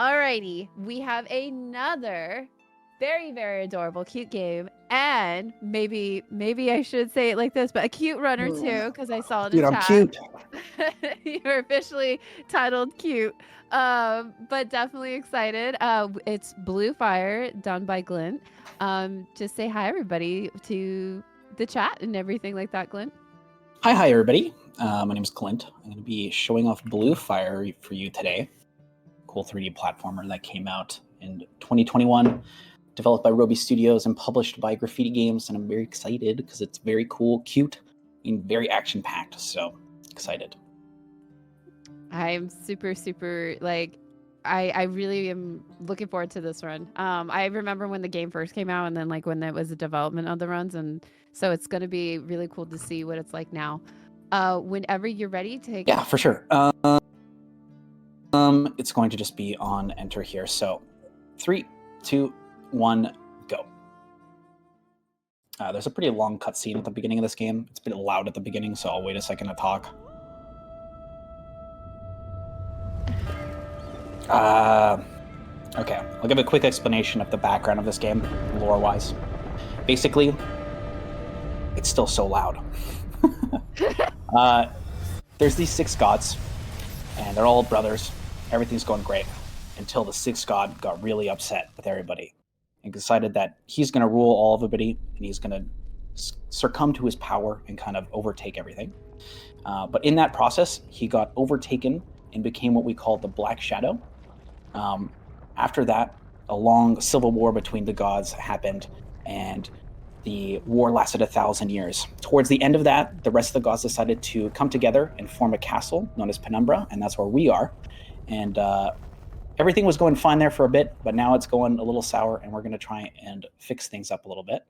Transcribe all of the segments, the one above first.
Alrighty, we have another very, very adorable, cute game, and maybe I should say it like this, but a cute runner too, because I saw in the Dude, I'm chat. cute. You're officially titled cute. But definitely excited. It's Blue Fire done by Glint. Just say hi everybody to the chat and everything like that, Glint. Hi, everybody. My name is Clint. I'm going to be showing off Blue Fire for you today. Cool 3D platformer that came out in 2021, developed by Roby Studios and published by Graffiti Games, and I'm very excited because it's very cool, cute, and very action-packed, so excited. I'm super, like, I really am looking forward to this run. I remember when the game first came out and then like when there was the development of the runs, and so it's going to be really cool to see what it's like now. Whenever you're ready, take Yeah, for sure. It's going to just be on enter here. So 3, 2, 1, go. There's a pretty long cutscene at the beginning of this game. It's a bit loud at the beginning, so I'll wait a second to talk. Okay, I'll give a quick explanation of the background of this game, lore-wise. Basically, it's still so loud. There's these 6 gods, and they're all brothers. Everything's going great until the 6th god got really upset with everybody and decided that he's going to rule all of everybody, and he's going to succumb to his power and kind of overtake everything. But in that process, he got overtaken and became what we call the Black Shadow. After that, a long civil war between the gods happened, and the war lasted 1,000 years. Towards the end of that, the rest of the gods decided to come together and form a castle known as Penumbra, and that's where we are. And everything was going fine there for a bit, but now it's going a little sour, and we're going to try and fix things up a little bit.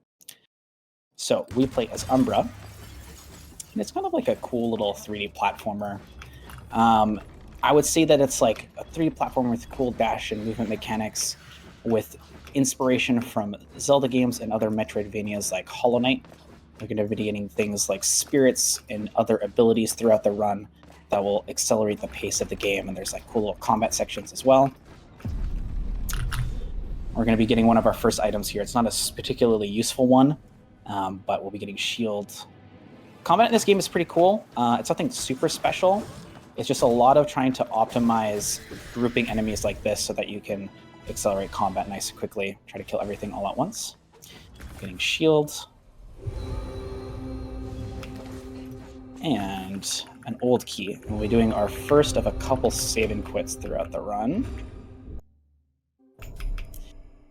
So we play as Umbra, and it's kind of like a cool little 3D platformer. I would say that it's like a 3D platformer with cool dash and movement mechanics, with inspiration from Zelda games and other Metroidvanias like Hollow Knight. We're going to be getting things like spirits and other abilities throughout the run that will accelerate the pace of the game, and there's like cool little combat sections as well. We're going to be getting one of our first items here. It's not a particularly useful one, but we'll be getting shield. Combat in this game is pretty cool. It's nothing super special. It's just a lot of trying to optimize grouping enemies like this so that you can accelerate combat nice and quickly, try to kill everything all at once. Getting shields. And an old key. And we'll be doing our first of a couple save and quits throughout the run.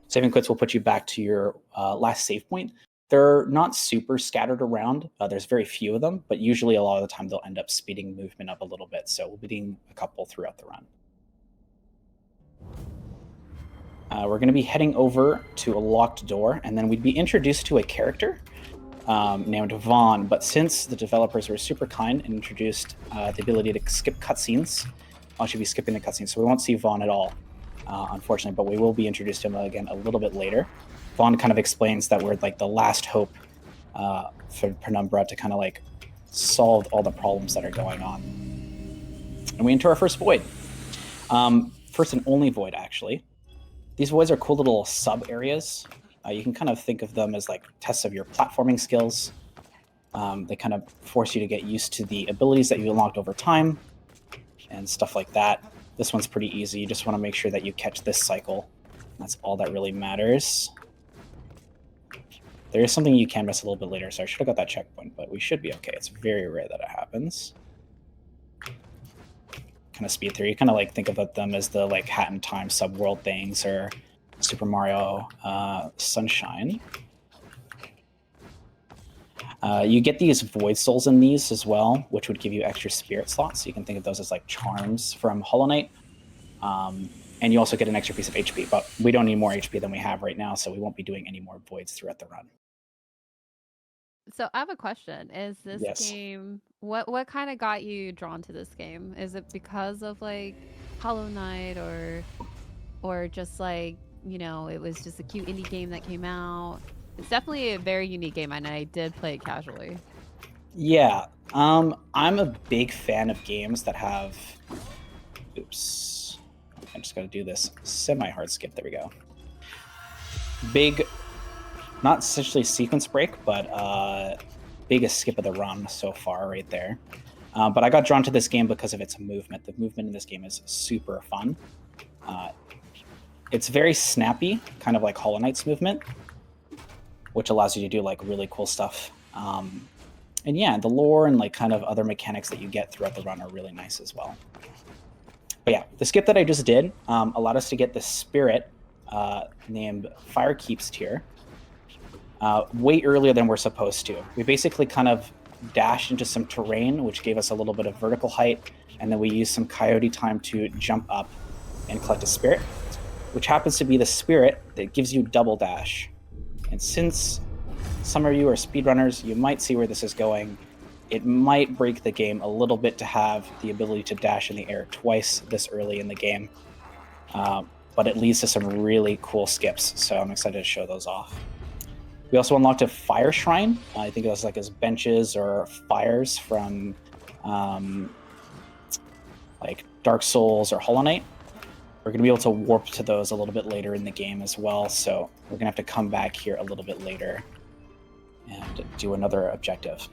Save and quits will put you back to your last save point. They're not super scattered around. There's very few of them, but usually a lot of the time they'll end up speeding movement up a little bit. So we'll be doing a couple throughout the run. We're going to be heading over to a locked door, and then we'd be introduced to a character named Vaughn. But since the developers were super kind and introduced the ability to skip cutscenes, I'll actually be skipping the cutscenes, so we won't see Vaughn at all, unfortunately, but we will be introduced to him again a little bit later. Vaughn kind of explains that we're like the last hope for Penumbra to kind of like solve all the problems that are going on. And we enter our first void. First and only void, actually. These voids are cool little sub-areas. You can kind of think of them as like tests of your platforming skills. They kind of force you to get used to the abilities that you unlocked over time and stuff like that. This one's pretty easy. You just want to make sure that you catch this cycle. That's all that really matters. There is something you can miss a little bit later, so I should have got that checkpoint, but we should be okay. It's very rare that it happens. Kind of speed through. You kind of like think about them as the like Hat in Time subworld things or Super Mario Sunshine. You get these void souls in these as well, which would give you extra spirit slots. So you can think of those as like charms from Hollow Knight. And you also get an extra piece of HP, but we don't need more HP than we have right now, so we won't be doing any more voids throughout the run. So I have a question. Is this game what kind of got you drawn to this game? Is it because of like Hollow Knight or just like, you know, it was just a cute indie game that came out? It's definitely a very unique game, and I did play it casually. Yeah. I'm a big fan of games that have I just got to do this semi-hard skip. There we go. Big, not essentially sequence break, but biggest skip of the run so far right there. But I got drawn to this game because of its movement. The movement in this game is super fun. It's very snappy, kind of like Hollow Knight's movement, which allows you to do like really cool stuff. And yeah, the lore and like kind of other mechanics that you get throughout the run are really nice as well. But yeah, the skip that I just did allowed us to get the spirit named Firekeep's Tier way earlier than we're supposed to. We basically kind of dashed into some terrain, which gave us a little bit of vertical height, and then we used some coyote time to jump up and collect a spirit, which happens to be the spirit that gives you double dash. And since some of you are speedrunners, you might see where this is going. It might break the game a little bit to have the ability to dash in the air twice this early in the game, but it leads to some really cool skips, so I'm excited to show those off. We also unlocked a fire shrine. I think it was like as benches or fires from like Dark Souls or Hollow Knight. We're going to be able to warp to those a little bit later in the game as well, so we're going to have to come back here a little bit later and do another objective.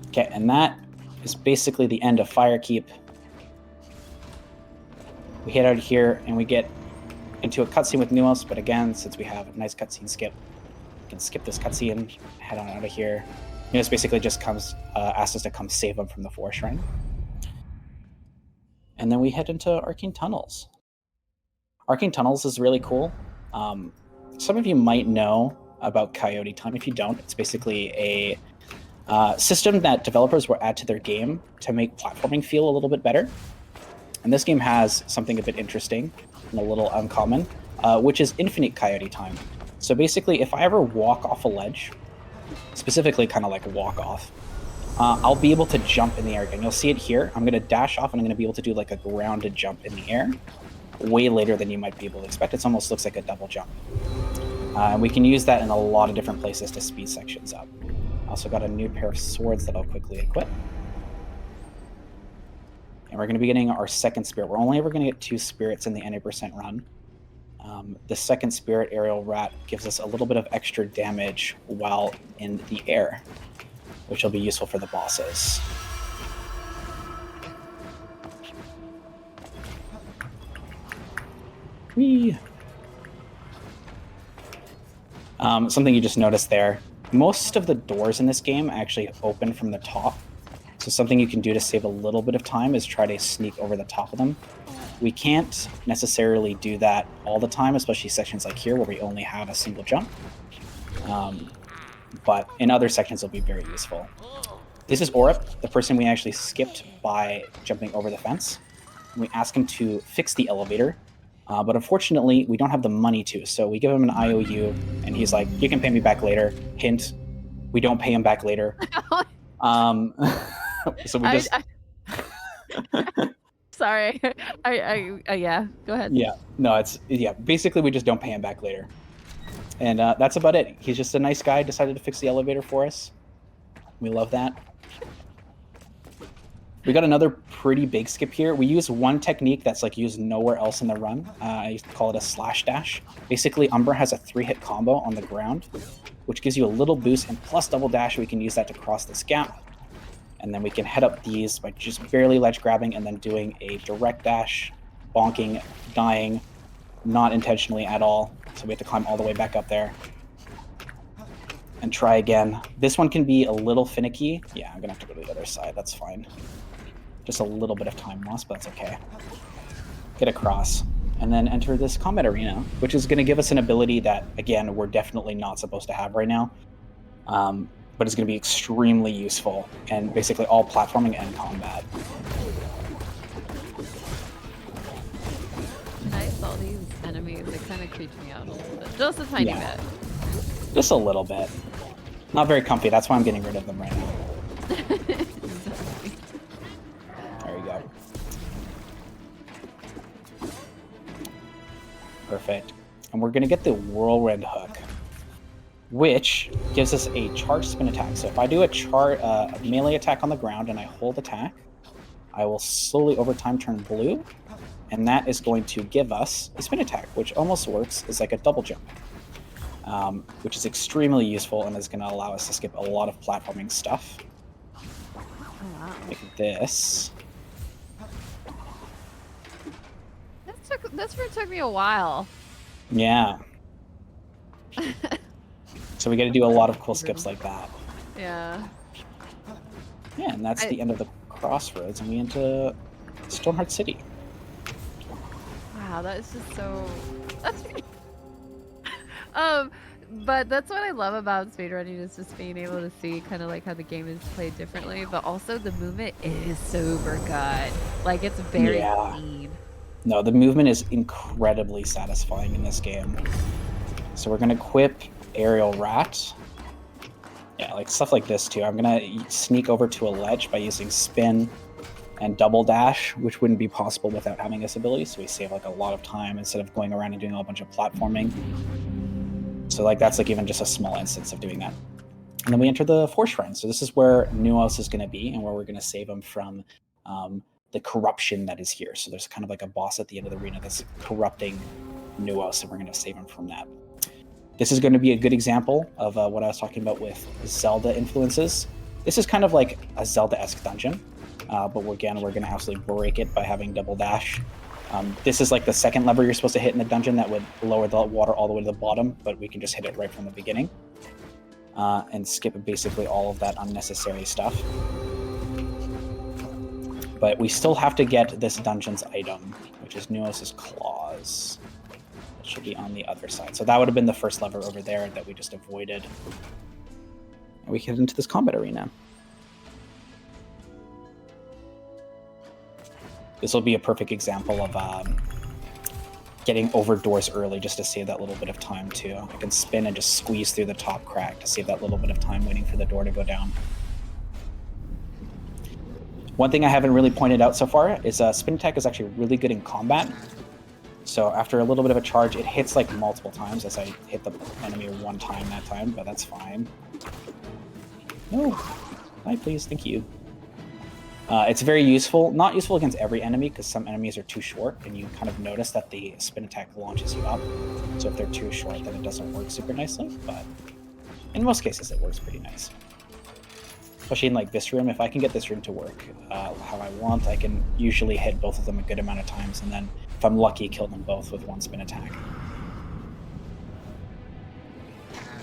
Okay, and that is basically the end of Firekeep. We head out here and we get into a cutscene with Nuos, but again, since we have a nice cutscene skip, we can skip this cutscene, head on out of here. Nuos basically just comes, asks us to come save him from the Forest Shrine. And then we head into Arcane Tunnels. Arcane Tunnels is really cool. Some of you might know about Coyote Time. If you don't, it's basically a system that developers will add to their game to make platforming feel a little bit better. And this game has something a bit interesting and a little uncommon, which is infinite Coyote Time. So basically, if I ever walk off a ledge, specifically kind of like walk off, I'll be able to jump in the air again. You'll see it here. I'm going to dash off and I'm going to be able to do like a grounded jump in the air way later than you might be able to expect. It almost looks like a double jump. And we can use that in a lot of different places to speed sections up. I also got a new pair of swords that I'll quickly equip. And we're going to be getting our second spirit. We're only ever going to get 2 spirits in the 90% run. The second spirit, Aerial Rat, gives us a little bit of extra damage while in the air, which will be useful for the bosses. Whee! Something you just noticed there. Most of the doors in this game actually open from the top. So something you can do to save a little bit of time is try to sneak over the top of them. We can't necessarily do that all the time, especially sections like here where we only have a single jump. But in other sections it'll be very useful. This is Orup, the person we actually skipped by jumping over the fence. We ask him to fix the elevator, but unfortunately we don't have the money to, so we give him an IOU, and he's like, you can pay me back later. Hint, we don't pay him back later. So we just... Sorry. Yeah, go ahead. Yeah, no, basically we just don't pay him back later. And that's about it. He's just a nice guy, decided to fix the elevator for us. We love that. We got another pretty big skip here. We use one technique that's like used nowhere else in the run. I used to call it a slash dash. Basically, Umbra has a 3-hit combo on the ground, which gives you a little boost, and plus double dash, we can use that to cross this gap. And then we can head up these by just barely ledge grabbing and then doing a direct dash, bonking, dying, not intentionally at all. So we have to climb all the way back up there and try again. This one can be a little finicky. Yeah, I'm gonna have to go to the other side. That's fine. Just a little bit of time loss, but that's okay. Get across and then enter this combat arena, which is gonna give us an ability that, again, we're definitely not supposed to have right now. But it's going to be extremely useful in basically all platforming and combat. Nice, all these enemies, they kind of creep me out a little bit. Just a tiny bit. Just a little bit. Not very comfy, that's why I'm getting rid of them right now. There you go. Perfect. And we're going to get the Whirlwind Hook, which gives us a charge spin attack. So if I do a melee attack on the ground and I hold attack, I will slowly over time turn blue, and that is going to give us a spin attack, which almost works as like a double jump, which is extremely useful and is going to allow us to skip a lot of platforming stuff. Oh, wow. Like this. This one took me a while. Yeah. So we got to do a lot of cool skips like that. Yeah. Yeah, and that's the end of the crossroads, and we into Stoneheart City. Wow, that is just so. But that's what I love about speedrunning, is just being able to see kind of like how the game is played differently, but also the movement is super good. Like, it's very clean. No, the movement is incredibly satisfying in this game. So we're gonna equip Aerial Rat. Yeah, like stuff like this too. I'm gonna sneak over to a ledge by using spin and double dash, which wouldn't be possible without having this ability. So we save like a lot of time instead of going around and doing a bunch of platforming. So like that's like even just a small instance of doing that. And then we enter the Force Shrine. So this is where Nuos is going to be and where we're going to save him from the corruption that is here. So there's kind of like a boss at the end of the arena that's corrupting Nuos, and we're going to save him from that. This is going to be a good example of what I was talking about with Zelda influences. This is kind of like a Zelda-esque dungeon, but again, we're going to absolutely break it by having double dash. This is like the second lever you're supposed to hit in the dungeon that would lower the water all the way to the bottom, but we can just hit it right from the beginning and skip basically all of that unnecessary stuff. But we still have to get this dungeon's item, which is Nuos' Claws. It should be on the other side. So that would have been the first lever over there that we just avoided. And we get into this combat arena. This will be a perfect example of getting over doors early just to save that little bit of time too. I can spin and just squeeze through the top crack to save that little bit of time waiting for the door to go down. One thing I haven't really pointed out so far is spin attack is actually really good in combat. So after a little bit of a charge, it hits like multiple times, as I hit the enemy one time that time, but that's fine. No, hi please, thank you. It's very useful, not useful against every enemy because some enemies are too short and you kind of notice that the spin attack launches you up. So if they're too short, then it doesn't work super nicely, but in most cases it works pretty nice. Especially in like this room, if I can get this room to work how I want, I can usually hit both of them a good amount of times, and then if I'm lucky, kill them both with one spin attack.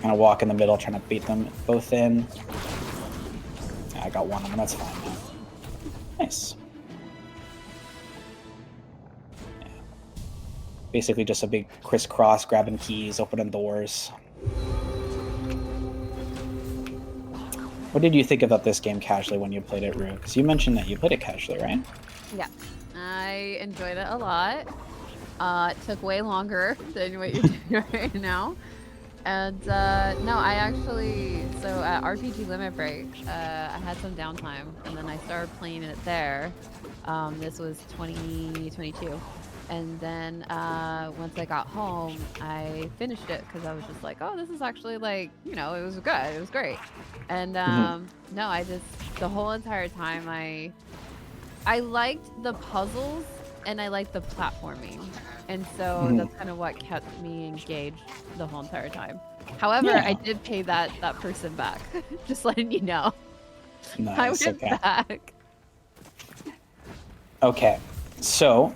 Kind of walk in the middle, trying to beat them both in. I got one of them, that's fine now. Nice. Yeah. Basically just a big crisscross, grabbing keys, opening doors. What did you think about this game casually when you played it, Rue? Because you mentioned that you played it casually, right? Yeah, I enjoyed it a lot. It took way longer than what you're doing right now. And no, I actually, so at RPG Limit Break, I had some downtime, and then I started playing it there. This was 2022. And then once I got home, I finished it because I was just like, oh, this is actually like, you know, it was good. It was great. And no, I just, the whole entire time, I liked the puzzles and I liked the platforming. And so that's kind of what kept me engaged the whole entire time. However, I did pay that person back. Just letting you know. Nice, I went back. Okay, so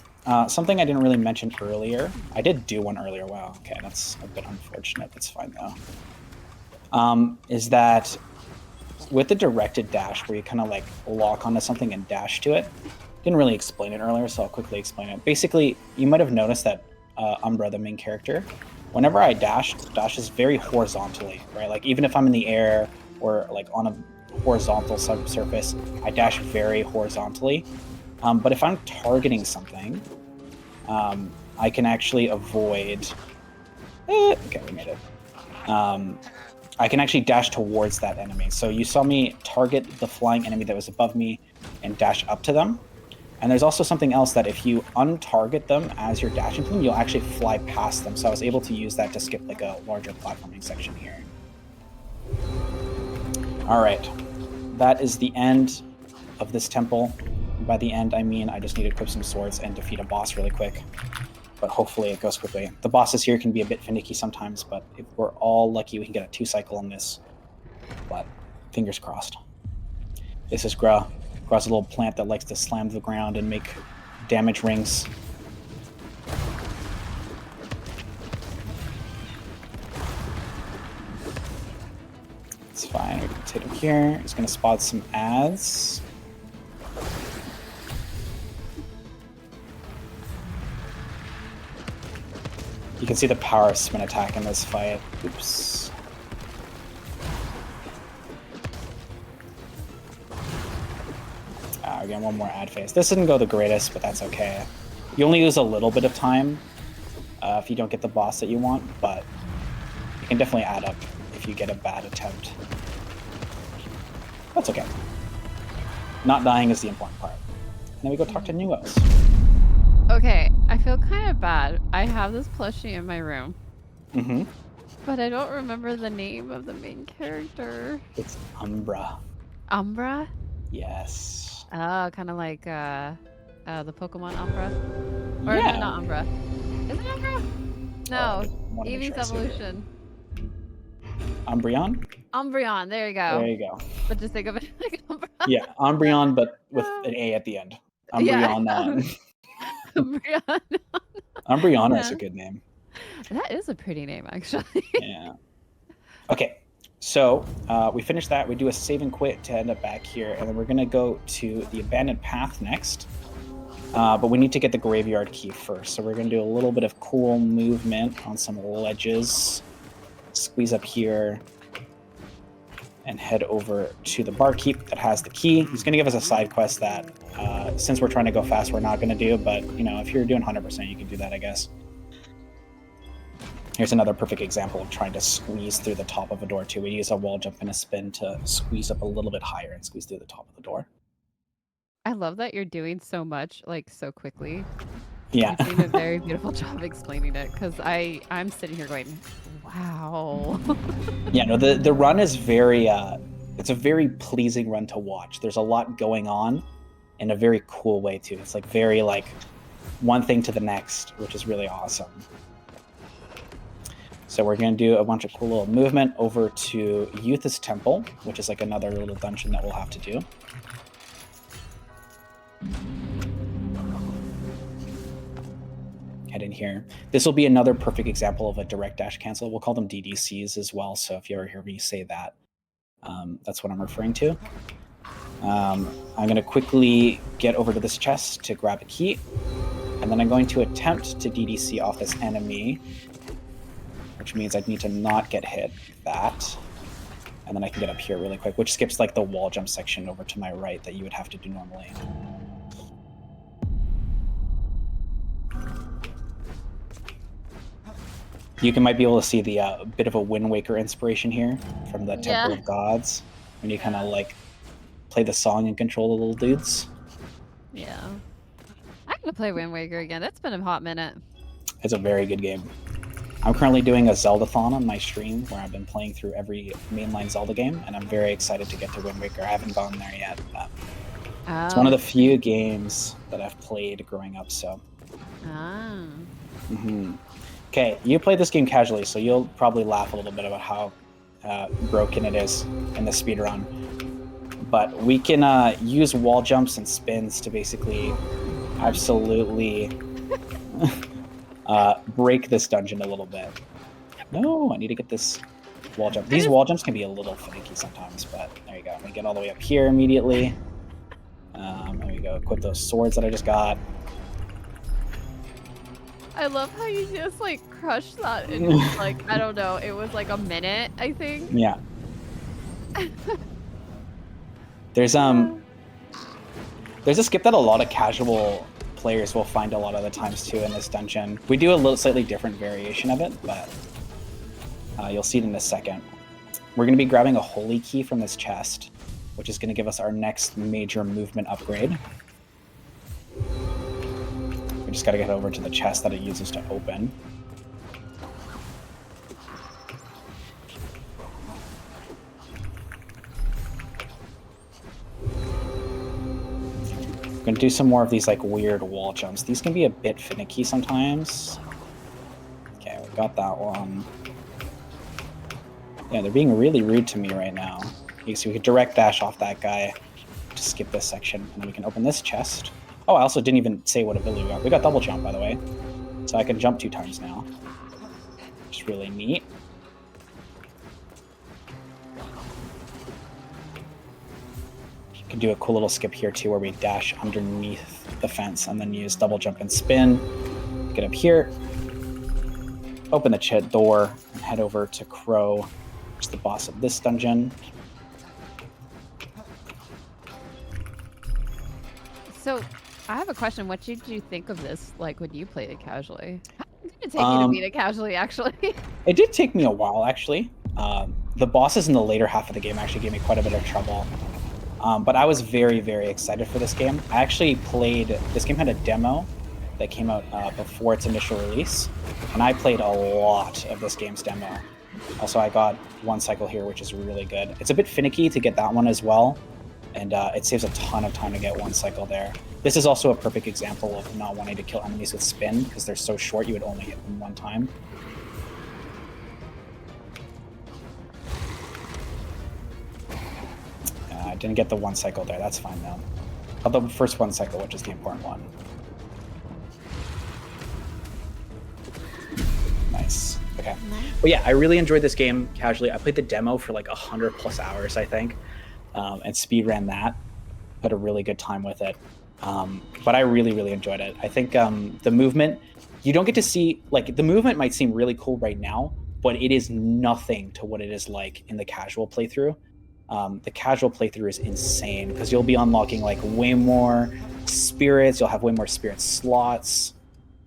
something I didn't really mention earlier. I did do one earlier. Wow, okay, that's a bit unfortunate. That's fine though. Is that with the directed dash, where you kind of like lock onto something and dash to it. Didn't really explain it earlier, so I'll quickly explain it. Basically, you might have noticed that Umbra, the main character, whenever I dashes very horizontally, right? Like even if I'm in the air or like on a horizontal subsurface, I dash very horizontally. But if I'm targeting something, I can actually avoid... okay, we made it. I can actually dash towards that enemy. So you saw me target the flying enemy that was above me and dash up to them. And there's also something else that if you untarget them as you're dashing to them, you'll actually fly past them. So I was able to use that to skip like a larger platforming section here. All right, that is the end of this temple. by the end, I mean I just need to equip some swords and defeat a boss really quick. But hopefully it goes quickly. The bosses here can be a bit finicky sometimes, but if we're all lucky, we can get a 2-cycle on this. But fingers crossed. This is Gra. Gra's a little plant that likes to slam the ground and make damage rings. It's fine. We can take him here. He's going to spot some ads. You can see the power of spin attack in this fight. Oops. Again, one more ad phase. This didn't go the greatest, but that's okay. You only lose a little bit of time if you don't get the boss that you want, but you can definitely add up if you get a bad attempt. That's okay. Not dying is the important part. And then we go talk to Nuos. Okay, I feel kind of bad. I have this plushie in my room. Mm-hmm. But I don't remember the name of the main character. It's Umbra. Umbra? Yes. Oh, kind of like the Pokemon Umbra? Or yeah. no, not Umbra. Is it Umbra? No, Eevee's evolution. Umbreon? Umbreon, there you go. There you go. But just think of it like Umbra. Yeah, Umbreon, but with an A at the end. Umbreon. Yeah. Umbreon. Umbreon is a good name. That is a pretty name, actually. Yeah. Okay, so we finish that. We do a save and quit to end up back here, and then we're going to go to the abandoned path next. But we need to get the graveyard key first. So we're going to do a little bit of cool movement on some ledges. Squeeze up here and head over to the barkeep that has the key. He's going to give us a side quest that, since we're trying to go fast, we're not going to do. But, you know, if you're doing 100%, you can do that, I guess. Here's another perfect example of trying to squeeze through the top of a door, too. We use a wall jump and a spin to squeeze up a little bit higher and squeeze through the top of the door. I love that you're doing so much, like, so quickly. Yeah. You're doing a very beautiful job explaining it, because I'm sitting here going, wow. Yeah, no, the run is very, it's a very pleasing run to watch. There's a lot going on in a very cool way, too. It's, like, very, like, one thing to the next, which is really awesome. So we're going to do a bunch of cool little movement over to Youth's Temple, which is like another little dungeon that we'll have to do. Head in here. This will be another perfect example of a direct dash cancel. We'll call them DDCs as well, so if you ever hear me say that, that's what I'm referring to. I'm going to quickly get over to this chest to grab a key, and then I'm going to attempt to DDC off this enemy, which means I'd need to not get hit with that. And then I can get up here really quick, which skips like the wall jump section over to my right that you would have to do normally. You might be able to see the bit of a Wind Waker inspiration here from the Temple of Gods, when you kind of like play the song and control the little dudes. Yeah. I'm going to play Wind Waker again. It's been a hot minute. It's a very good game. I'm currently doing a Zelda-thon on my stream where I've been playing through every mainline Zelda game, and I'm very excited to get to Wind Waker. I haven't gone there yet, but it's one of the few games that I've played growing up, so. Ah. Mm-hmm. Okay, you play this game casually, so you'll probably laugh a little bit about how broken it is in the speedrun. But we can use wall jumps and spins to basically absolutely break this dungeon a little bit. No, I need to get this wall jump. These wall jumps can be a little finicky sometimes, but there you go. We get all the way up here immediately. There we go. Equip those swords that I just got. I love how you just like crushed that in like, I don't know, it was like a minute, I think. Yeah. There's a skip that a lot of casual players will find a lot of the times too in this dungeon. We do a little slightly different variation of it, but you'll see it in a second. We're going to be grabbing a holy key from this chest, which is going to give us our next major movement upgrade. We just got to get over to the chest that it uses to open. I'm gonna do some more of these like weird wall jumps. These can be a bit finicky sometimes. Okay, we got that one. Yeah, they're being really rude to me right now. Okay, so we could direct dash off that guy to skip this section, and then we can open this chest. Oh, I also didn't even say what ability we got. We got double jump, by the way. So I can jump 2 times now. Which is really neat. You can do a cool little skip here too, where we dash underneath the fence and then use double jump and spin. Get up here, open the door, and head over to Crow, which is the boss of this dungeon. So, I have a question. What did you think of this, like, when you played it casually? How long did it take you to beat it casually, actually? It did take me a while, actually. The bosses in the later half of the game actually gave me quite a bit of trouble. But I was very, very excited for this game. I actually played... This game had a demo that came out before its initial release, and I played a lot of this game's demo. Also, I got one cycle here, which is really good. It's a bit finicky to get that one as well, and it saves a ton of time to get one cycle there. This is also a perfect example of not wanting to kill enemies with spin, because they're so short you would only hit them one time. I didn't get the one cycle there, that's fine though. Got the first one cycle, which is the important one. Nice. Okay. But yeah, I really enjoyed this game casually. I played the demo for like 100+ hours, I think, and speed ran that. Had a really good time with it. But I really, really enjoyed it. I think the movement, you don't get to see, like, the movement might seem really cool right now, but it is nothing to what it is like in the casual playthrough. The casual playthrough is insane because you'll be unlocking like way more spirits. You'll have way more spirit slots.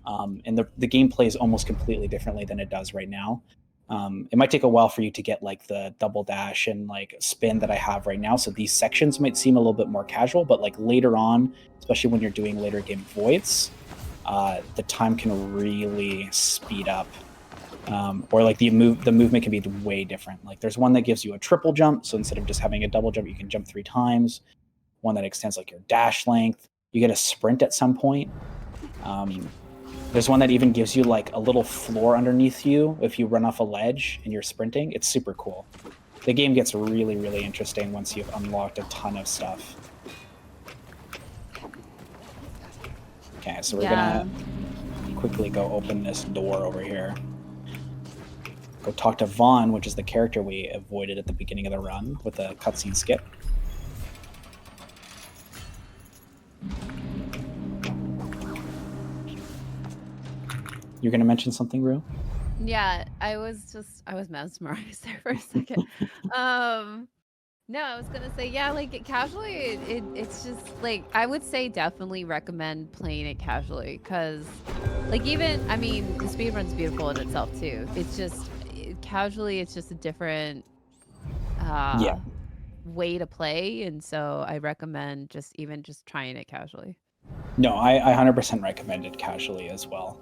And the game plays almost completely differently than it does right now. It might take a while for you to get like the double dash and like spin that I have right now. So these sections might seem a little bit more casual, but like later on, especially when you're doing later game voids, the time can really speed up. Or like the movement can be way different. Like there's one that gives you a triple jump. So instead of just having a double jump, you can jump 3 times. One that extends like your dash length. You get a sprint at some point. There's one that even gives you like a little floor underneath you if you run off a ledge and you're sprinting. It's super cool. The game gets really, really interesting once you've unlocked a ton of stuff. Okay, so we're gonna quickly go open this door over here. Go talk to Vaughn, which is the character we avoided at the beginning of the run with a cutscene skip. You're going to mention something, Rue? Yeah, I was mesmerized there for a second. No, I was gonna say, yeah, like casually, it's just like I would say definitely recommend playing it casually because, like, even I mean, the speedrun's beautiful in itself too. It's just casually, it's just a different way to play, and so I recommend just trying it casually. No, I 100% recommend it casually as well.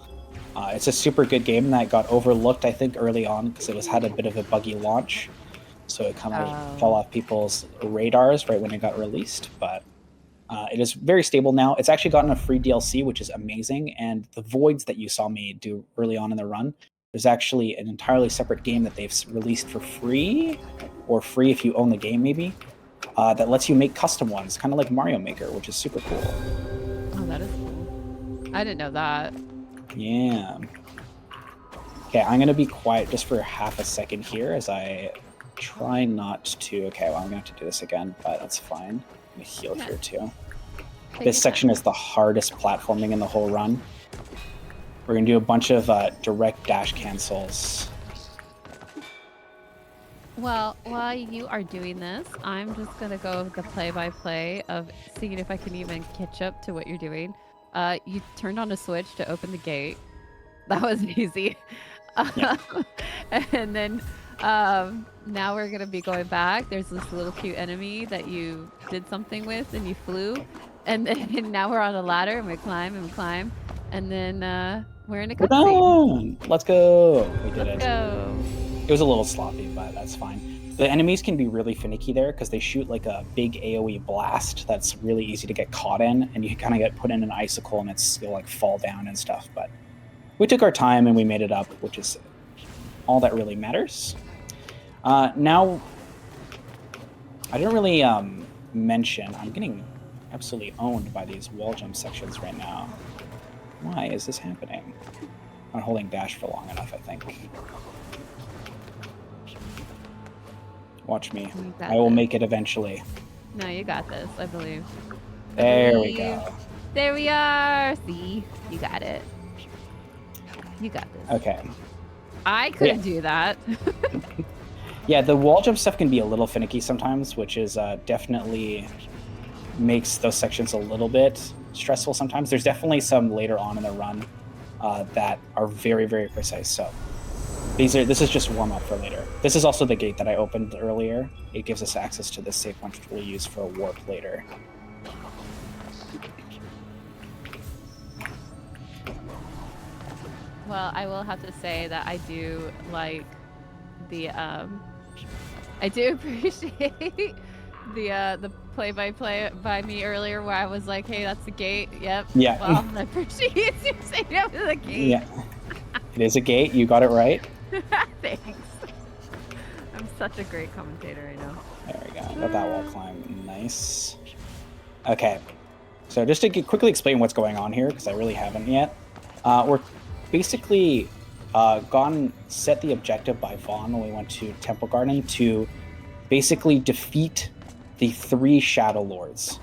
It's a super good game that got overlooked, I think, early on because it had a bit of a buggy launch. So it kind of fell off people's radars right when it got released. But it is very stable now. It's actually gotten a free DLC, which is amazing. And the voids that you saw me do early on in the run, there's actually an entirely separate game that they've released for free, or free if you own the game maybe, that lets you make custom ones, kind of like Mario Maker, which is super cool. Oh, that is cool. I didn't know that. Yeah. Okay, I'm going to be quiet just for half a second here as I try not to... Okay, well, I'm going to have to do this again, but that's fine. I'm going to heal here, too. This section is the hardest platforming in the whole run. We're going to do a bunch of direct dash cancels. Well, while you are doing this, I'm just going to go over the play-by-play of seeing if I can even catch up to what you're doing. You turned on a switch to open the gate. That was easy. Yeah. And then now we're going to be going back. There's this little cute enemy that you did something with and you flew. And then now we're on a ladder and we climb and we climb. And then we're in a cutscene. Let's go. We did it. Go. It was a little sloppy, but that's fine. the enemies can be really finicky there because they shoot like a big AoE blast that's really easy to get caught in, and you kind of get put in an icicle and you'll like fall down and stuff. But we took our time and we made it up, which is all that really matters. Now, I didn't really mention, I'm getting absolutely owned by these wall jump sections right now. Why is this happening? I'm not holding dash for long enough, I think. Watch me. I will make it eventually. No, you got this, I believe. There we go. There we are. See? You got it. You got this. Okay. I couldn't do that. Yeah, the wall jump stuff can be a little finicky sometimes, which is definitely makes those sections a little bit stressful sometimes. There's definitely some later on in the run that are very, very precise. So this is just warm up for later. This is also the gate that I opened earlier. It gives us access to this save point, which we'll use for a warp later. Well, I will have to say that I do like the I do appreciate the play-by-play by me earlier where I was like, hey, that's the gate. Yep. Yeah. Well, I appreciate you saying it was a gate. Yeah. It is a gate. You got it right. Thanks. I'm such a great commentator, I know. There we go. Got that wall climb. Nice. Okay. So just to quickly explain what's going on here, because I really haven't yet. We're basically set the objective by Vaughn when we went to Temple Garden to basically defeat the 3 Shadow Lords,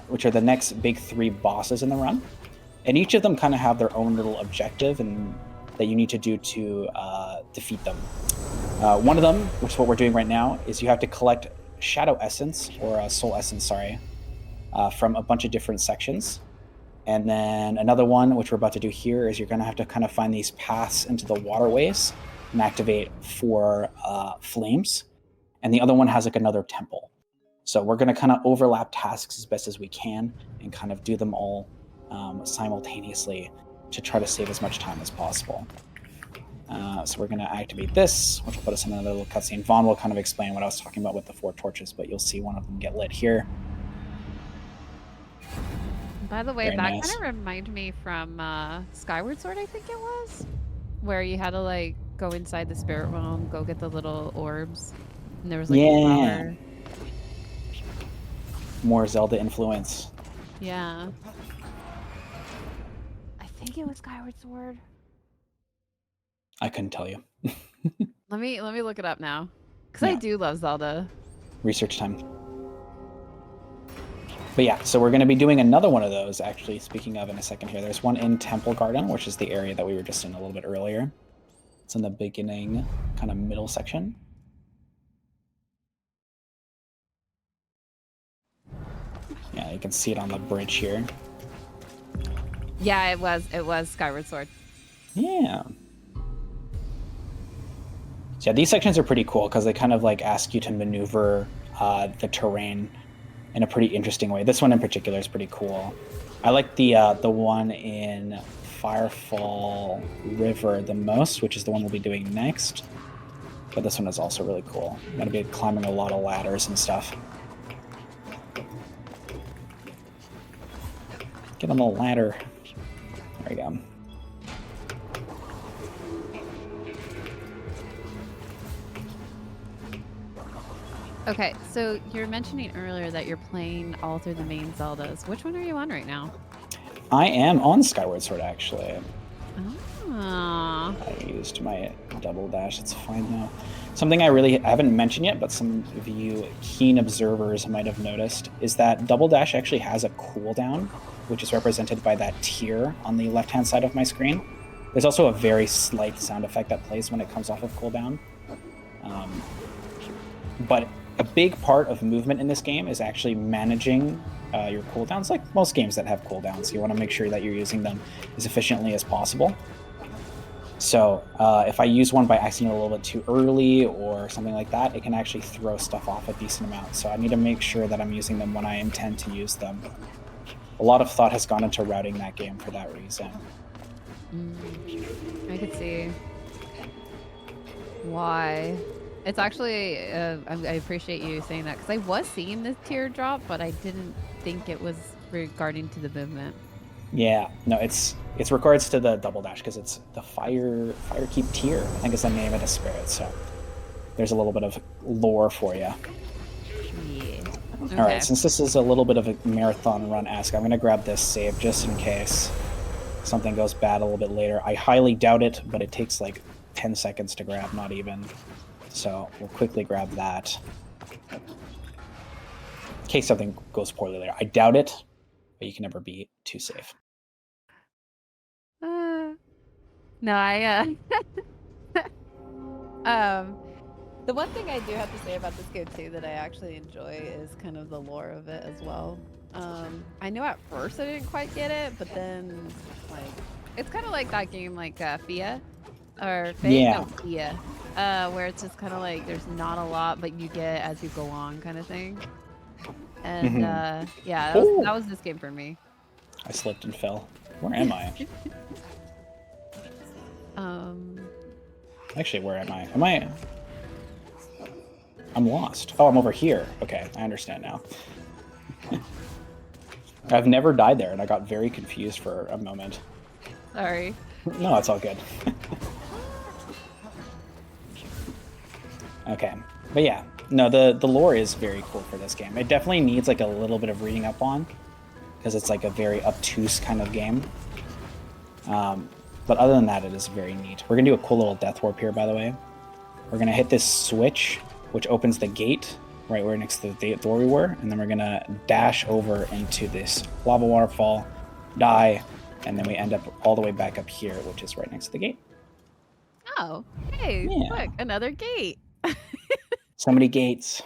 which are the next big 3 bosses in the run. And each of them kind of have their own little objective and that you need to do to defeat them. One of them, which is what we're doing right now, is you have to collect Shadow Essence, or Soul Essence, sorry, from a bunch of different sections. And then another one, which we're about to do here, is you're going to have to kind of find these paths into the waterways and activate 4 flames. And the other one has like another temple. So we're going to kind of overlap tasks as best as we can and kind of do them all simultaneously to try to save as much time as possible. So we're going to activate this, which will put us in another little cutscene. Vaughn will kind of explain what I was talking about with the 4 torches, but you'll see one of them get lit here. By the way, that kind of reminded me from Skyward Sword, I think it was, where you had to like go inside the spirit realm, go get the little orbs, and there was like a flower. More Zelda influence. Yeah. I think it was Skyward Sword. I couldn't tell you. Let me look it up now, because I do love Zelda. Research time. But yeah, so we're going to be doing another one of those, actually, speaking of, in a second here. There's one in Temple Garden, which is the area that we were just in a little bit earlier. It's in the beginning, kind of middle section. Yeah, you can see it on the bridge here. Yeah, it was Skyward Sword. Yeah. So yeah, these sections are pretty cool because they kind of like ask you to maneuver the terrain in a pretty interesting way. This one in particular is pretty cool. I like the one in Firefall River the most, which is the one we'll be doing next. But this one is also really cool. I'm gonna be climbing a lot of ladders and stuff. Get on the ladder. There we go. Okay, so you're mentioning earlier that you're playing all through the main Zeldas. Which one are you on right now? I am on Skyward Sword, actually. Ah. I used my double dash. It's fine now. Something I haven't mentioned yet, but some of you keen observers might have noticed, is that double dash actually has a cooldown, which is represented by that tier on the left-hand side of my screen. There's also a very slight sound effect that plays when it comes off of cooldown. But a big part of movement in this game is actually managing your cooldowns, like most games that have cooldowns. You want to make sure that you're using them as efficiently as possible. So if I use one by accident a little bit too early or something like that, it can actually throw stuff off a decent amount. So I need to make sure that I'm using them when I intend to use them. A lot of thought has gone into routing that game for that reason. I could see why. It's actually, I appreciate you saying that because I was seeing this teardrop, but I didn't think it was regarding to the movement. Yeah, no, it's regards to the double dash because it's the fire keep tier. I think is the name of the spirit. So there's a little bit of lore for you. Yeah. Okay. All right, since this is a little bit of a marathon run-esque, I'm gonna grab this save just in case something goes bad a little bit later. I highly doubt it, but it takes like 10 seconds to grab, not even. So we'll quickly grab that in case something goes poorly later. I doubt it, but you can never be too safe. No, I the one thing I do have to say about this game too that I actually enjoy is kind of the lore of it as well. I know at first I didn't quite get it, but then like it's kind of like that game like Fia or Faye, Yeah. no Fia, where it's just kind of like there's not a lot, but you get as you go on kind of thing. And yeah, that was this game for me. I slipped and fell. Where am I? Actually, where am I? Am I? I'm lost. Oh, I'm over here. Okay, I understand now. I've never died there, and I got very confused for a moment. Sorry. No, it's all good. Okay, but yeah, no, the lore is very cool for this game. It definitely needs like a little bit of reading up on because it's like a very obtuse kind of game. But other than that, it is very neat. We're gonna do a cool little death warp here, by the way. We're gonna hit this switch, which opens the gate right where next to the door we were, and then we're gonna dash over into this lava waterfall, die, and then we end up all the way back up here, which is right next to the gate. Oh, hey, Yeah. look, another gate. So many gates.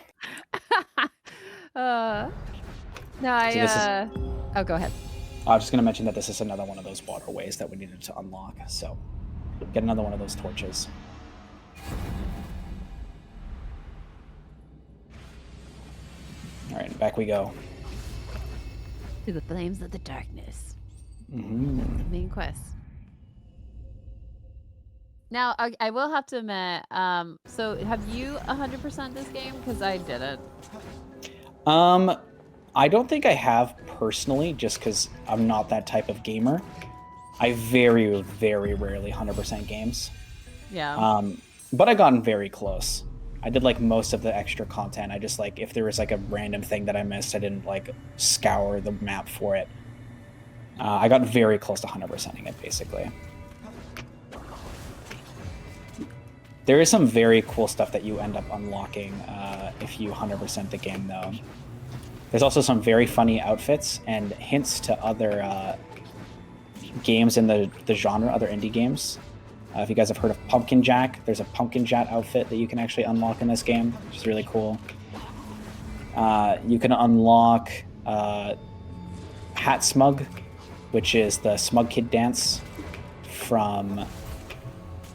No, oh, go ahead. I was just going to mention that this is another one of those waterways that we needed to unlock, so get another one of those torches. All right, back we go. To the flames of the darkness. Mm-hmm. That's the main quest. Now, I will have to admit, so have you 100% this game? Because I didn't. I don't think I have personally, just because I'm not that type of gamer. I very, very rarely 100% games. Yeah. But I gotten very close. I did like most of the extra content. I just like if there was like a random thing that I missed, I didn't like scour the map for it. I got very close to 100%ing it basically. There is some very cool stuff that you end up unlocking if you 100% the game though. There's also some very funny outfits and hints to other games in the genre, other indie games. If you guys have heard of Pumpkin Jack, there's a Pumpkin Jack outfit that you can actually unlock in this game, which is really cool. You can unlock Hat Smug, which is the Smug Kid dance from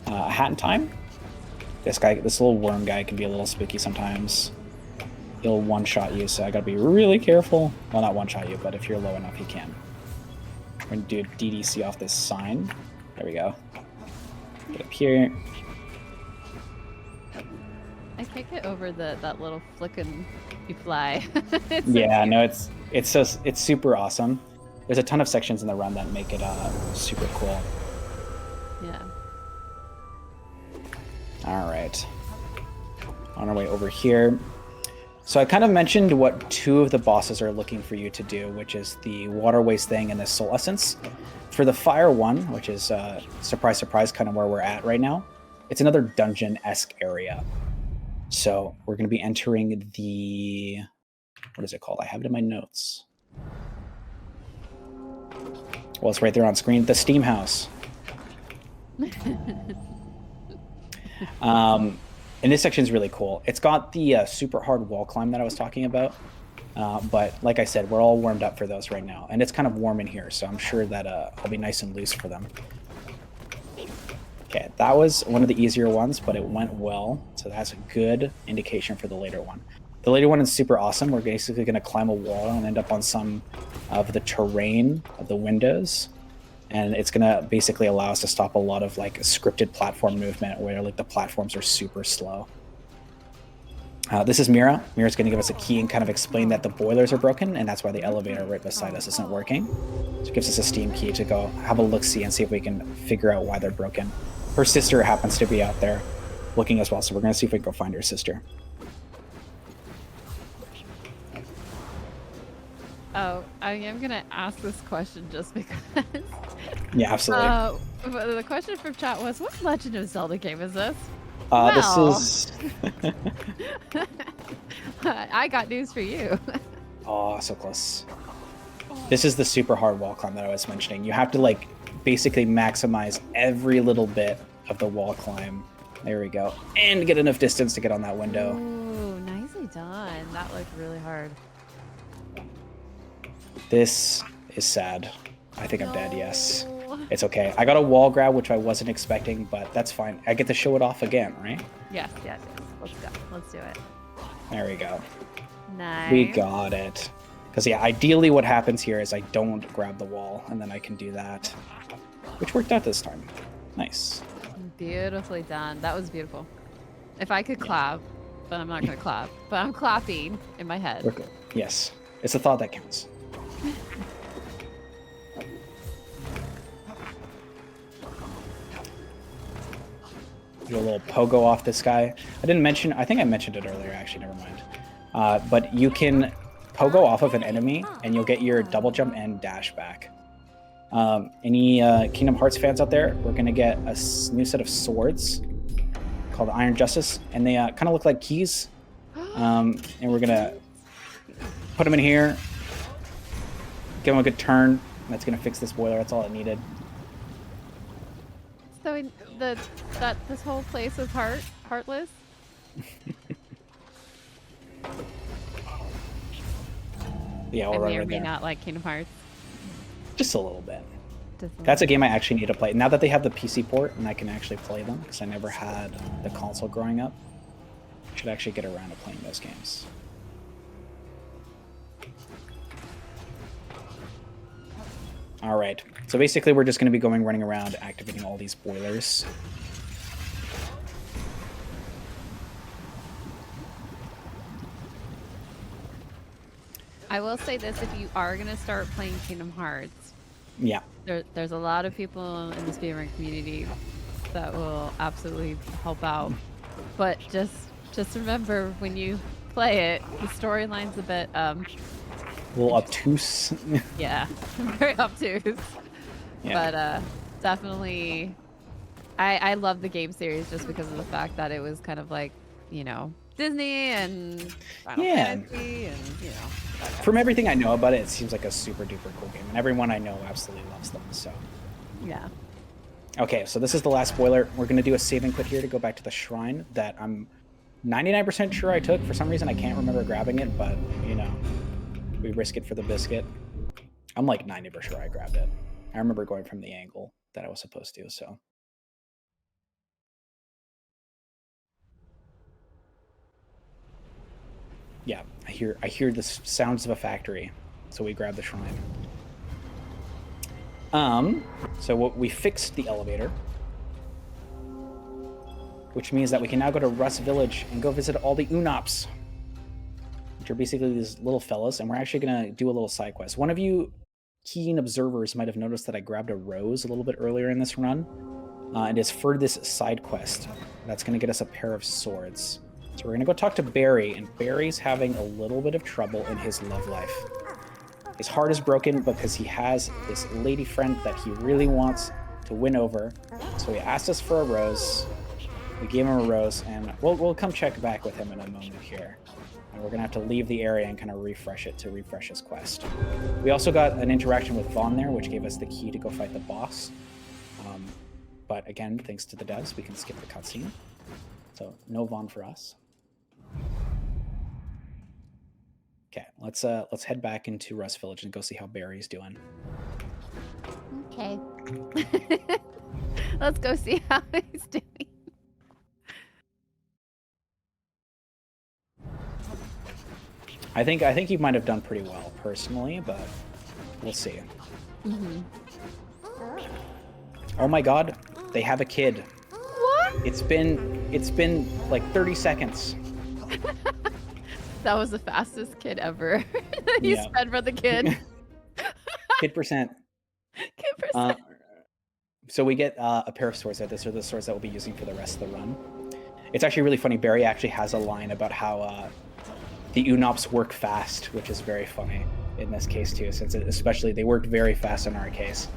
Hat in Time. This little worm guy can be a little spooky sometimes. He'll one-shot you, so I gotta be really careful. Well, not one-shot you, but if you're low enough, he can. We're gonna do DDC off this sign. There we go. Get up here. I can't get over that little flick and you fly. Yeah, no, it's super awesome. There's a ton of sections in the run that make it super cool. Yeah. All right. On our way over here. So I kind of mentioned what two of the bosses are looking for you to do, which is the waterways thing and the soul essence. For the fire one, which is surprise, surprise, kind of where we're at right now, it's another dungeon-esque area. So we're going to be entering the, what is it called? I have it in my notes. Well, it's right there on screen. The Steam House. And this section is really cool. It's got the super hard wall climb that I was talking about. But like I said, we're all warmed up for those right now. And it's kind of warm in here, so I'm sure that I'll be nice and loose for them. Okay, that was one of the easier ones, but it went well. So that's a good indication for the later one. The later one is super awesome. We're basically going to climb a wall and end up on some of the terrain of the windows. And it's going to basically allow us to stop a lot of like scripted platform movement where like the platforms are super slow. This is Mira. Mira's going to give us a key and kind of explain that the boilers are broken, and that's why the elevator right beside us isn't working. So it gives us a Steam key to go have a look-see and see if we can figure out why they're broken. Her sister happens to be out there looking as well, so we're going to see if we can go find her sister. Oh, I am going to ask this question just because. Yeah, absolutely. But the question from chat was, what Legend of Zelda game is this? This is... I got news for you. Oh, so close. This is the super hard wall climb that I was mentioning. You have to, like, basically maximize every little bit of the wall climb. There we go. And get enough distance to get on that window. Ooh, nicely done. That looked really hard. This is sad. I think I'm dead, yes. It's okay. I got a wall grab, which I wasn't expecting, but that's fine. I get to show it off again, right? Yes. Let's go. Let's do it. There we go. Nice. We got it. Because, yeah, ideally what happens here is I don't grab the wall, and then I can do that. Which worked out this time. Nice. Beautifully done. That was beautiful. If I could clap, but I'm not going to clap. But I'm clapping in my head. Okay. Yes. It's the thought that counts. Do a little pogo off this guy. I didn't mention, I think I mentioned it earlier, actually, never mind. But you can pogo off of an enemy, and you'll get your double jump and dash back. Any Kingdom Hearts fans out there, we're going to get a new set of swords called Iron Justice, and they kind of look like keys. And we're going to put them in here, give them a good turn, and that's going to fix this boiler. That's all it needed. So this whole place was heartless? Yeah, we'll run right there. Not like Kingdom Hearts. Just a little bit. That's a game I actually need to play. Now that they have the PC port and I can actually play them, because I never had the console growing up, I should actually get around to playing those games. All right. So basically, we're just going to be running around, activating all these boilers. I will say this, if you are going to start playing Kingdom Hearts, yeah, there's a lot of people in the speedrun community that will absolutely help out. But just remember, when you play it, the storyline's a bit a little obtuse. Yeah, very obtuse. Yeah. But definitely, I love the game series just because of the fact that it was kind of like, you know, Disney and Final Fantasy and, you know. From everything I know about it, it seems like a super duper cool game, and everyone I know absolutely loves them, so. Yeah. Okay, so this is the last boiler. We're going to do a save and quit here to go back to the shrine that I'm 99% sure I took. For some reason, I can't remember grabbing it, but, you know, we risk it for the biscuit. I'm like 90% sure I grabbed it. I remember going from the angle that I was supposed to, so. Yeah, I hear the sounds of a factory, so we grab the shrine. So we fixed the elevator, which means that we can now go to Rust Village and go visit all the Unops, which are basically these little fellas, and we're actually going to do a little side quest. One of you keen observers might have noticed that I grabbed a rose a little bit earlier in this run, and it's for this side quest that's going to get us a pair of swords. So we're going to go talk to Barry, and Barry's having a little bit of trouble in his love life. His heart is broken because he has this lady friend that he really wants to win over. So he asked us for a rose. We gave him a rose, and we'll come check back with him in a moment here. And we're going to have to leave the area and kind of refresh it to refresh his quest. We also got an interaction with Vaughn there, which gave us the key to go fight the boss. But again, thanks to the devs, we can skip the cutscene. So no Vaughn for us. Okay, let's head back into Rust Village and go see how Barry's doing. Okay. Let's go see how he's doing. I think he might have done pretty well personally, but we'll see. Mm-hmm. Oh my God, they have a kid. What? It's been like 30 seconds. That was the fastest kid ever. You Yeah. sped for the kid. Kid percent. Kid Uh, percent. so we get a pair of swords. This are the swords that we'll be using for the rest of the run. It's actually really funny. Barry actually has a line about how the Unops work fast, which is very funny in this case too, since especially they worked very fast in our case.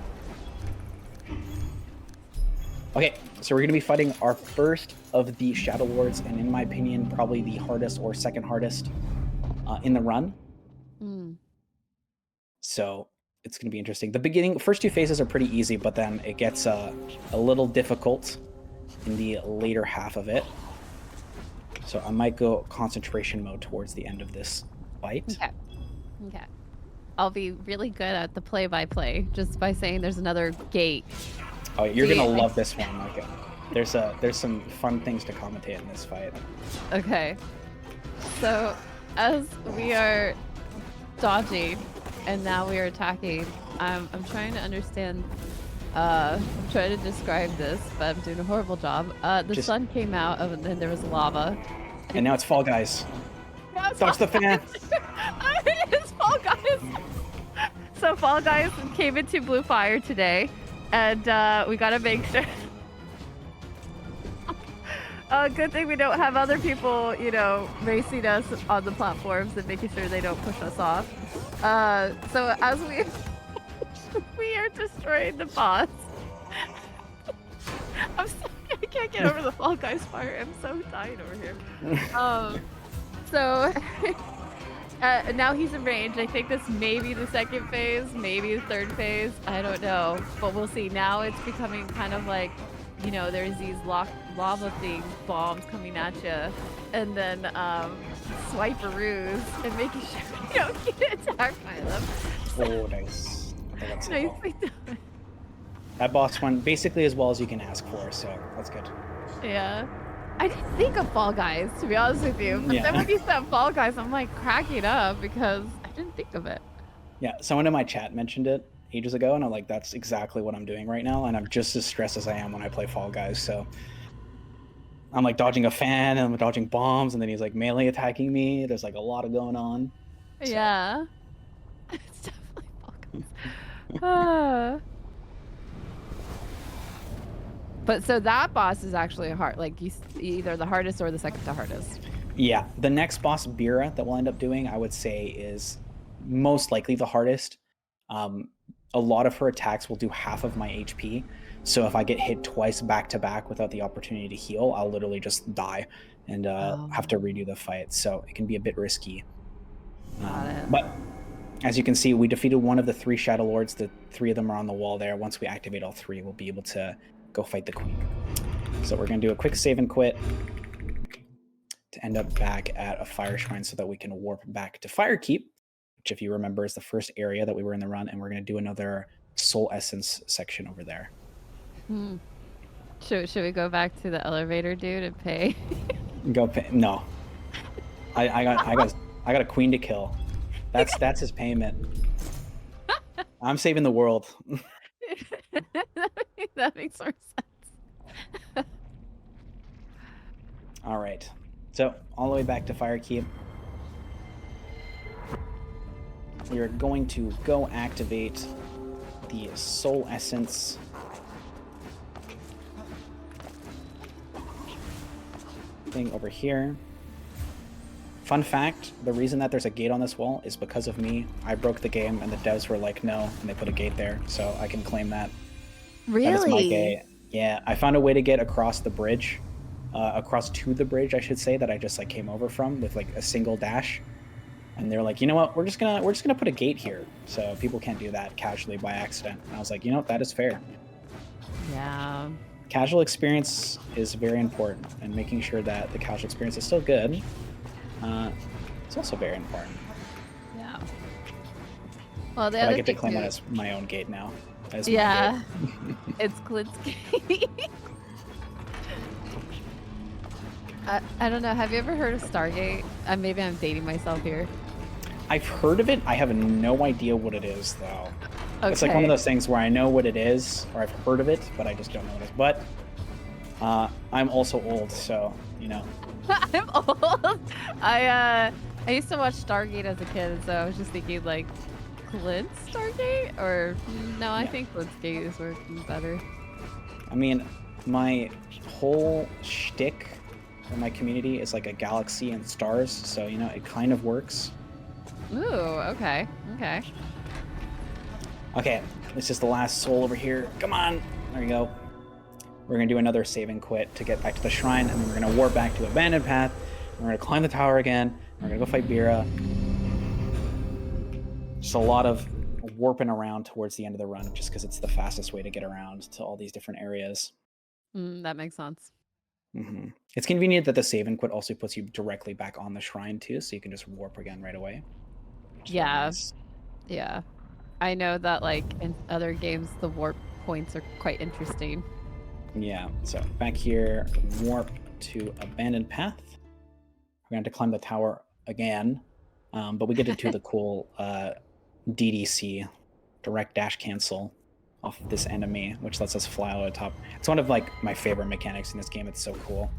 Okay, so we're going to be fighting our first of the Shadow Lords, and in my opinion, probably the hardest or second hardest in the run. So it's going to be interesting. The first two phases are pretty easy, but then it gets a little difficult in the later half of it. So I might go concentration mode towards the end of this fight. Okay. I'll be really good at the play-by-play just by saying there's another gate. Oh, you're gonna love this one, Micah. There's some fun things to commentate in this fight. Okay. So as we are dodging and now we are attacking, I'm trying to understand. I'm trying to describe this, but I'm doing a horrible job. The sun came out and then there was lava. And now it's Fall Guys. Dodge the fan. It's Fall Guys. So Fall Guys came into Blue Fire today, and we gotta make sure. Good thing we don't have other people, you know, racing us on the platforms and making sure they don't push us off. So as we are destroying the boss. I'm sorry, I can't get over the Fall Guys fire. I'm so dying over here. So now he's in range. I think this may be the second phase, maybe the third phase. I don't know, but we'll see. Now it's becoming kind of like, you know, there's these lava things, bombs coming at you, and then swiperoos and making sure you don't get attacked by them. Oh, nice. Nicely done. That boss went basically as well as you can ask for, so that's good. Yeah. I didn't think of Fall Guys, to be honest with you. But then when you said Fall Guys, I'm like cracking up because I didn't think of it. Yeah, someone in my chat mentioned it ages ago, and I'm like, that's exactly what I'm doing right now, and I'm just as stressed as I am when I play Fall Guys, so I'm like dodging a fan, and I'm dodging bombs, and then he's like melee attacking me. There's like a lot of going on. So. Yeah. It's definitely Fall Guys. But so that boss is actually hard, like either the hardest or the second to hardest. Yeah, the next boss, Bira, that we'll end up doing, I would say is most likely the hardest. A lot of her attacks will do half of my HP, so if I get hit twice back to back without the opportunity to heal, I'll literally just die and have to redo the fight, so it can be a bit risky. Got it. But as you can see, we defeated one of the 3 Shadow Lords. The 3 of them are on the wall there. Once we activate all 3, we'll be able to go fight the Queen. So we're going to do a quick save and quit to end up back at a Fire Shrine so that we can warp back to Firekeep, which, if you remember, is the first area that we were in the run, and we're going to do another Soul Essence section over there. Should we go back to the elevator dude and pay? Go pay? No. I got a Queen to kill. That's his payment. I'm saving the world. That makes more sense. All right. So all the way back to Firekeep. We are going to go activate the Soul Essence. Thing over here. Fun fact, the reason that there's a gate on this wall is because of me. I broke the game and the devs were like, no, and they put a gate there, so I can claim that. Really? That is my gate. Yeah, I found a way to get across the bridge, across to the bridge, I should say, that I just like came over from with like a single dash. And they're like, you know what, we're just gonna put a gate here, so people can't do that casually by accident. And I was like, you know what, that is fair. Yeah. Casual experience is very important, and making sure that the casual experience is still good. It's also very important. Yeah. Well, but I get to claim it as my own gate now. Yeah. It's Glitchless. I don't know. Have you ever heard of Stargate? Maybe I'm dating myself here. I've heard of it. I have no idea what it is, though. Okay. It's like one of those things where I know what it is, or I've heard of it, but I just don't know what it is. But I'm also old, so, you know. I'm old. I used to watch Stargate as a kid, so I was just thinking like Clint's Stargate, or no, I Yeah. think Clint's Gate is working better. I mean, my whole shtick for my community is like a galaxy and stars, so, you know, it kind of works. Ooh, okay, okay. Okay, this is the last soul over here. Come on! There we go. We're going to do another save and quit to get back to the shrine, and then we're going to warp back to Abandoned Path. We're going to climb the tower again. We're going to go fight Bira. Just a lot of warping around towards the end of the run, just because it's the fastest way to get around to all these different areas. That makes sense. Mm-hmm. It's convenient that the save and quit also puts you directly back on the shrine too, so you can just warp again right away. Yeah, nice. yeah. I know that like in other games, the warp points are quite interesting. Yeah, so back here, warp to Abandoned Path. We're going to climb the tower again, but we get to do the cool DDC, direct dash cancel, off of this enemy, which lets us fly over the top. It's one of like my favorite mechanics in this game. It's so cool.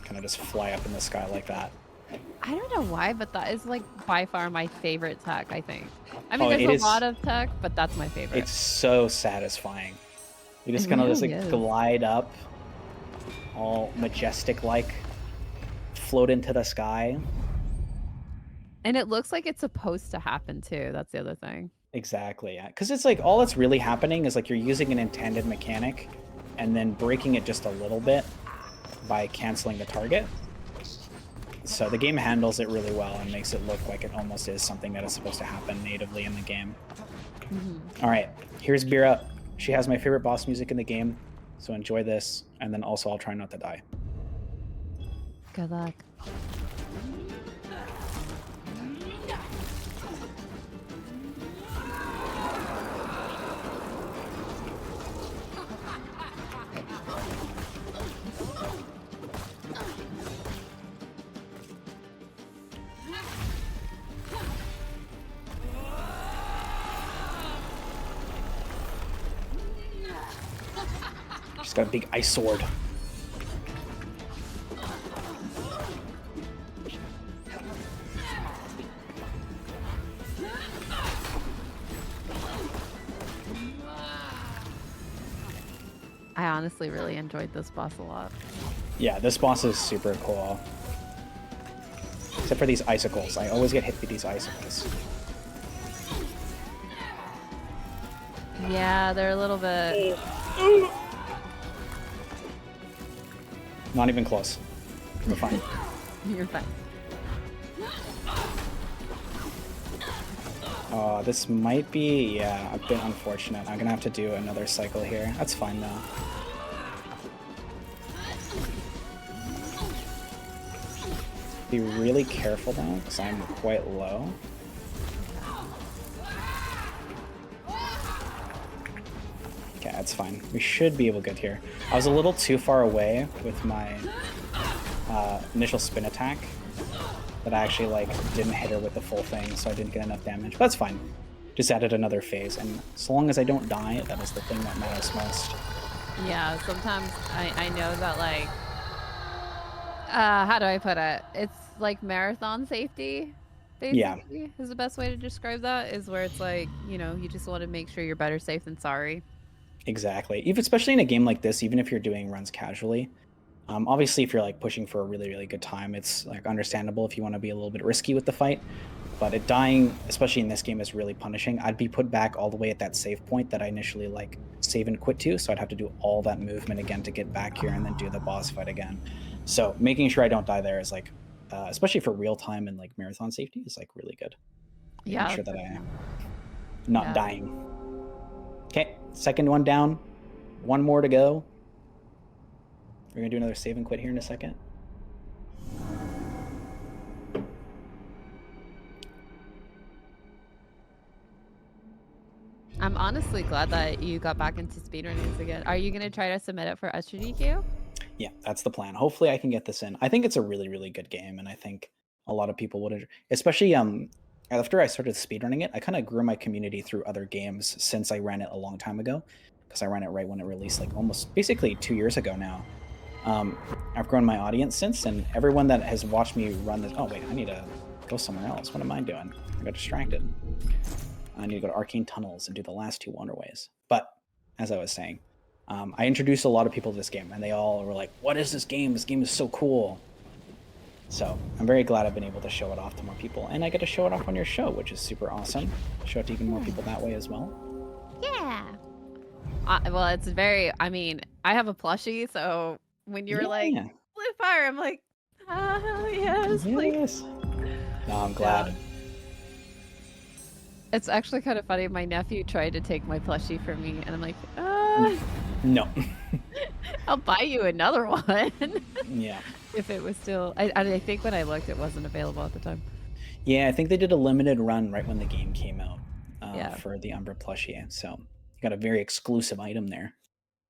Kind of just fly up in the sky like that. I don't know why, but that is like by far my favorite tech, I think. I mean, Oh, there's it a is. lot of tech, but that's my favorite. It's so satisfying. You just It kind of really just like is. glide up, all majestic like, float into the sky. And it looks like it's supposed to happen too. That's the other thing. Exactly, yeah. Because it's like all that's really happening is like you're using an intended mechanic and then breaking it just a little bit by canceling the target. So the game handles it really well and makes it look like it almost is something that is supposed to happen natively in the game. All right, here's Bira. She has my favorite boss music in the game, so enjoy this, and then also I'll try not to die. Good luck. She's got a big ice sword. I honestly really enjoyed this boss a lot. Yeah, this boss is super cool. Except for these icicles. I always get hit with these icicles. Yeah, they're a little bit... Not even close. We're fine. You're fine. Oh, this might be, yeah, a bit unfortunate. I'm gonna have to do another cycle here. That's fine though. Be really careful though, because I'm quite low. Okay, that's fine. We should be able to get here. I was a little too far away with my initial spin attack that I actually like didn't hit her with the full thing, so I didn't get enough damage. But that's fine. Just added another phase, and so long as I don't die, that is the thing that matters most. Yeah, sometimes I know that like... how do I put it? It's like marathon safety, Yeah, basically, is the best way to describe that, is where it's like, you know, you just want to make sure you're better safe than sorry. exactly. Even especially in a game like this, even if you're doing runs casually, obviously if you're like pushing for a really, really good time, it's like understandable if you want to be a little bit risky with the fight. But it dying, especially in this game, is really punishing. I'd be put back all the way at that save point that I initially like save and quit to, so I'd have to do all that movement again to get back here and then do the boss fight again. So making sure I don't die there is like, especially for real time and like marathon safety, is like really good. Making Yeah. sure that I'm not Yeah. dying. Okay, second one down. One more to go. We're gonna do another save and quit here in a second. I'm honestly glad that you got back into speedrunnings again. Are you gonna try to submit it for GDQ? Yeah, that's the plan. Hopefully I can get this in. I think it's a really, really good game, and I think a lot of people would, especially after I started speedrunning it, I kind of grew my community through other games since I ran it a long time ago, because I ran it right when it released, like almost basically 2 years ago now. I've grown my audience since, and everyone that has watched me run this. Oh wait, I need to go somewhere else. What am I doing? I got distracted. I need to go to Arcane Tunnels and do the last 2 Wonderways. But as I was saying, I introduced a lot of people to this game, and they all were like, "What is this game? This game is so cool." So I'm very glad I've been able to show it off to more people, and I get to show it off on your show, which is super awesome. Show it to even more people that way as well. Yeah. Well, it's very. I mean, I have a plushie, so when you were like, "Blue fire," I'm like, "Ah, yes, yes." No, I'm glad. Yeah. It's actually kind of funny. My nephew tried to take my plushie from me, and I'm like, no. I'll buy you another one. Yeah. If it was still, I think when I looked, it wasn't available at the time. Yeah, I think they did a limited run right when the game came out Yeah. for the Umbra plushie. So you got a very exclusive item there.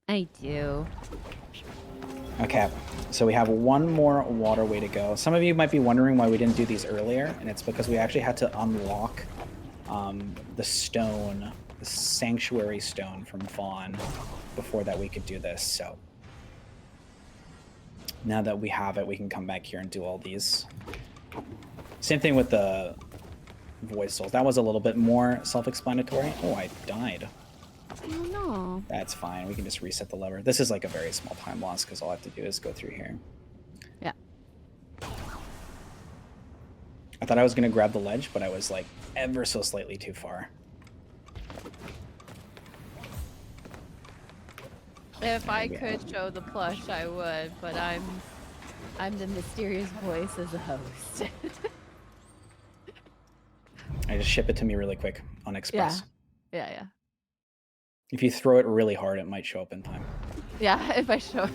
I do. Okay, so we have one more waterway to go. Some of you might be wondering why we didn't do these earlier, and it's because we actually had to unlock the stone, the sanctuary stone from Vaughn before that we could do this. So now that we have it, we can come back here and do all these. Same thing with the void souls. That was a little bit more self-explanatory. Oh, I died. Oh no. That's fine. We can just reset the lever. This is like a very small time loss because all I have to do is go through here. Yeah. I thought I was going to grab the ledge, but I was like ever so slightly too far. If I could show the plush, I would, but I'm the mysterious voice as a host. I just ship it to me really quick on Express. Yeah. If you throw it really hard, it might show up in time. Yeah, if I throw